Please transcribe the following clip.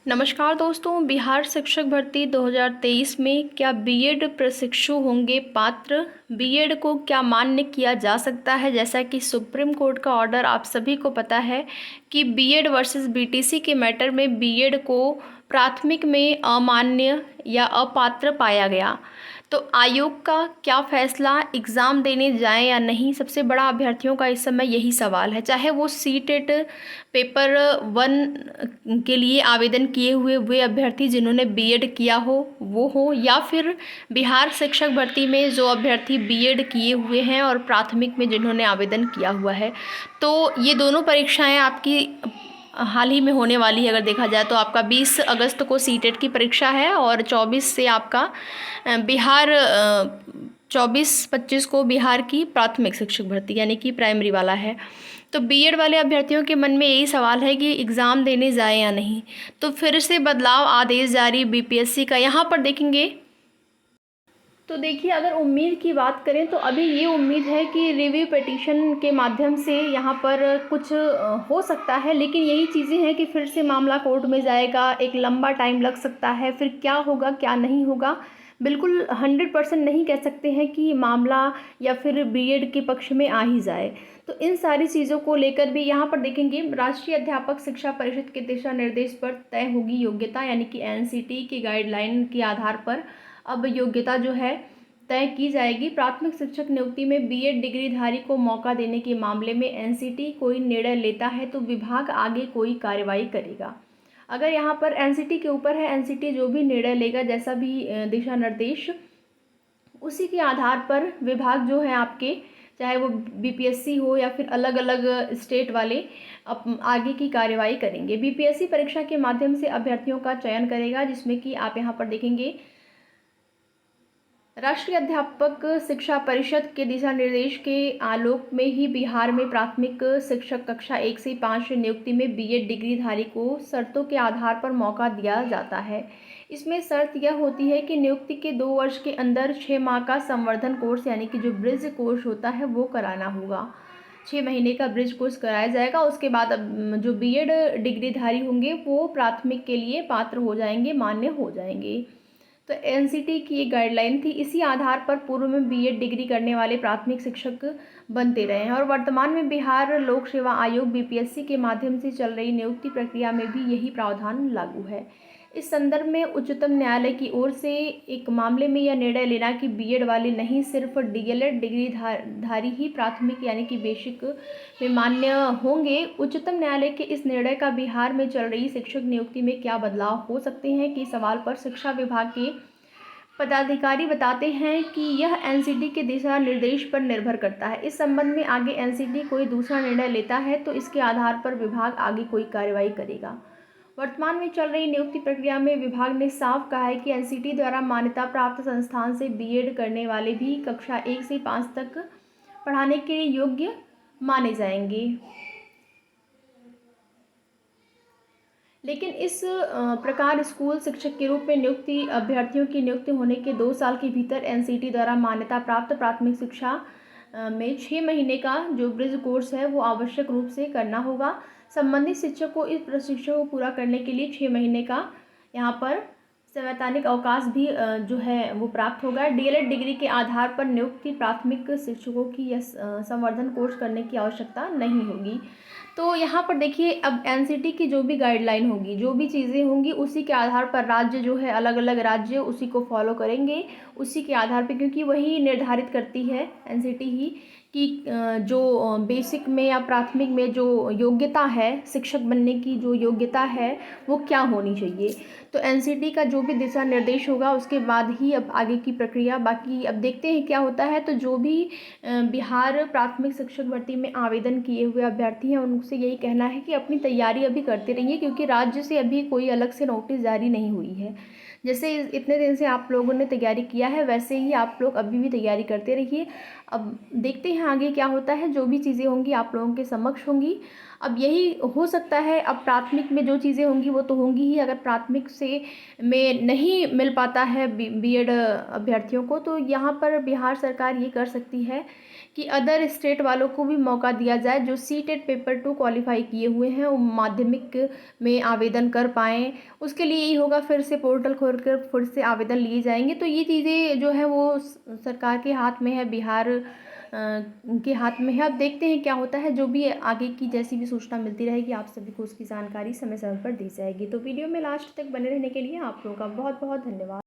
नमस्कार दोस्तों, बिहार शिक्षक भर्ती 2023 में क्या बीएड प्रशिक्षु होंगे पात्र? बीएड को क्या मान्य किया जा सकता है? जैसा कि सुप्रीम कोर्ट का ऑर्डर आप सभी को पता है कि बीएड वर्सेस बीटीसी के मैटर में बीएड को प्राथमिक में अमान्य या अपात्र पाया गया। तो आयोग का क्या फैसला, एग्ज़ाम देने जाएं या नहीं, सबसे बड़ा अभ्यर्थियों का इस समय यही सवाल है। चाहे वो सीटेट पेपर 1 के लिए आवेदन किए हुए वे अभ्यर्थी जिन्होंने बीएड किया हो वो हो, या फिर बिहार शिक्षक भर्ती में जो अभ्यर्थी बीएड किए हुए हैं और प्राथमिक में जिन्होंने आवेदन किया हुआ है। तो ये दोनों परीक्षाएं आपकी हाल ही में होने वाली है। अगर देखा जाए तो आपका 20 अगस्त को सीटेट की परीक्षा है और 24 से आपका बिहार 24-25 को बिहार की प्राथमिक शिक्षक भर्ती यानी कि प्राइमरी वाला है। तो बीएड वाले अभ्यर्थियों के मन में यही सवाल है कि एग्ज़ाम देने जाएं या नहीं। तो फिर से बदलाव आदेश जारी बीपीएससी का, यहाँ पर देखेंगे तो देखिए, अगर उम्मीद की बात करें तो अभी ये उम्मीद है कि रिव्यू पिटीशन के माध्यम से यहाँ पर कुछ हो सकता है, लेकिन यही चीज़ें हैं कि फिर से मामला कोर्ट में जाएगा, एक लंबा टाइम लग सकता है। फिर क्या होगा क्या नहीं होगा, बिल्कुल 100% नहीं कह सकते हैं कि मामला या फिर बीएड के पक्ष में आ ही जाए। तो इन सारी चीज़ों को लेकर भी यहाँ पर देखेंगे, राष्ट्रीय अध्यापक शिक्षा परिषद के दिशा निर्देश पर तय होगी योग्यता, यानी कि एनसीटी की गाइडलाइन के आधार पर अब योग्यता जो है तय की जाएगी। प्राथमिक शिक्षक नियुक्ति में बीएड डिग्रीधारी को मौका देने के मामले में एनसीटी कोई निर्णय लेता है तो विभाग आगे कोई कार्रवाई करेगा। अगर यहाँ पर एनसीटी के ऊपर है, एनसीटी जो भी निर्णय लेगा, जैसा भी दिशा निर्देश, उसी के आधार पर विभाग जो है आपके, चाहे वो बीपीएससी हो या फिर अलग अलग स्टेट वाले, आगे की कार्यवाही करेंगे। बीपीएससी परीक्षा के माध्यम से अभ्यर्थियों का चयन करेगा, जिसमें कि आप यहाँ पर देखेंगे राष्ट्रीय अध्यापक शिक्षा परिषद के दिशा निर्देश के आलोक में ही बिहार में प्राथमिक शिक्षक कक्षा 1 से 5 नियुक्ति में बीएड डिग्रीधारी को शर्तों के आधार पर मौका दिया जाता है। इसमें शर्त यह होती है कि नियुक्ति के 2 वर्ष के अंदर 6 माह का संवर्धन कोर्स, यानी कि जो ब्रिज कोर्स होता है वो कराना होगा। 6 महीने का ब्रिज कोर्स कराया जाएगा। उसके बाद अब जो बीएड डिग्रीधारी होंगे वो प्राथमिक के लिए पात्र हो जाएंगे, मान्य हो जाएंगे। तो एनसीटी की एक गाइडलाइन थी, इसी आधार पर पूर्व में बीएड डिग्री करने वाले प्राथमिक शिक्षक बनते रहे हैं और वर्तमान में बिहार लोक सेवा आयोग बीपीएससी के माध्यम से चल रही नियुक्ति प्रक्रिया में भी यही प्रावधान लागू है। इस संदर्भ में उच्चतम न्यायालय की ओर से एक मामले में यह निर्णय लेना कि बीएड वाले नहीं, सिर्फ डीएलएड डिग्रीधारी ही प्राथमिक यानी कि बेसिक में मान्य होंगे। उच्चतम न्यायालय के इस निर्णय का बिहार में चल रही शिक्षक नियुक्ति में क्या बदलाव हो सकते हैं कि सवाल पर शिक्षा विभाग के पदाधिकारी बताते हैं कि यह एनसीटी के दिशा निर्देश पर निर्भर करता है। इस संबंध में आगे एनसीटी कोई दूसरा निर्णय लेता है तो इसके आधार पर विभाग आगे कोई कार्रवाई करेगा। वर्तमान में चल रही नियुक्ति प्रक्रिया में विभाग ने साफ कहा है कि एनसीटी द्वारा मान्यता प्राप्त संस्थान से बीएड करने वाले भी कक्षा 1 से 5 तक पढ़ाने के लिए योग्य माने जाएंगे। लेकिन इस प्रकार स्कूल शिक्षक के रूप में नियुक्ति अभ्यर्थियों की नियुक्ति होने के 2 साल के भीतर एनसीटी द्वारा मान्यता प्राप्त प्राथमिक शिक्षा में 6 महीने का जो ब्रिज कोर्स है वो आवश्यक रूप से करना होगा। संबंधित शिक्षक को इस प्रशिक्षण को पूरा करने के लिए 6 महीने का यहाँ पर संवैधानिक अवकाश भी जो है वो प्राप्त होगा। डीएलएड डिग्री के आधार पर नियुक्ति प्राथमिक शिक्षकों की यह संवर्धन कोर्स करने की आवश्यकता नहीं होगी। तो यहाँ पर देखिए, अब एनसीटी की जो भी गाइडलाइन होगी, जो भी चीज़ें होंगी, उसी के आधार पर राज्य जो है, अलग अलग राज्य उसी को फॉलो करेंगे, उसी के आधार पर, क्योंकि वही निर्धारित करती है एनसीटी ही कि जो बेसिक में या प्राथमिक में जो योग्यता है, शिक्षक बनने की जो योग्यता है वो क्या होनी चाहिए। तो एनसीटी का जो भी दिशा निर्देश होगा उसके बाद ही अब आगे की प्रक्रिया, बाकी अब देखते हैं क्या होता है। तो जो भी बिहार प्राथमिक शिक्षक भर्ती में आवेदन किए हुए अभ्यर्थी हैं उनसे यही कहना है कि अपनी तैयारी अभी करते रहिए, क्योंकि राज्य से अभी कोई अलग से नोटिस जारी नहीं हुई है। जैसे इतने दिन से आप लोगों ने तैयारी किया है वैसे ही आप लोग अभी भी तैयारी करते रहिए। अब देखते हैं आगे क्या होता है, जो भी चीज़ें होंगी आप लोगों के समक्ष होंगी। अब यही हो सकता है, अब प्राथमिक में जो चीज़ें होंगी वो तो होंगी ही। अगर प्राथमिक से में नहीं मिल पाता है बीएड अभ्यर्थियों को, तो यहाँ पर बिहार सरकार ये कर सकती है कि अदर स्टेट वालों को भी मौका दिया जाए जो सीटेट पेपर 2 क्वालिफाई किए हुए हैं, वो माध्यमिक में आवेदन कर पाएँ। उसके लिए यही होगा, फिर से पोर्टल खोल कर फिर से आवेदन लिए जाएँगे। तो ये चीज़ें जो है वो सरकार के हाथ में है, बिहार के हाथ में है। अब देखते हैं क्या होता है। जो भी आगे की जैसी भी सूचना मिलती रहेगी, आप सभी को उसकी जानकारी समय समय पर दी जाएगी। तो वीडियो में लास्ट तक बने रहने के लिए आप लोगों का बहुत बहुत धन्यवाद।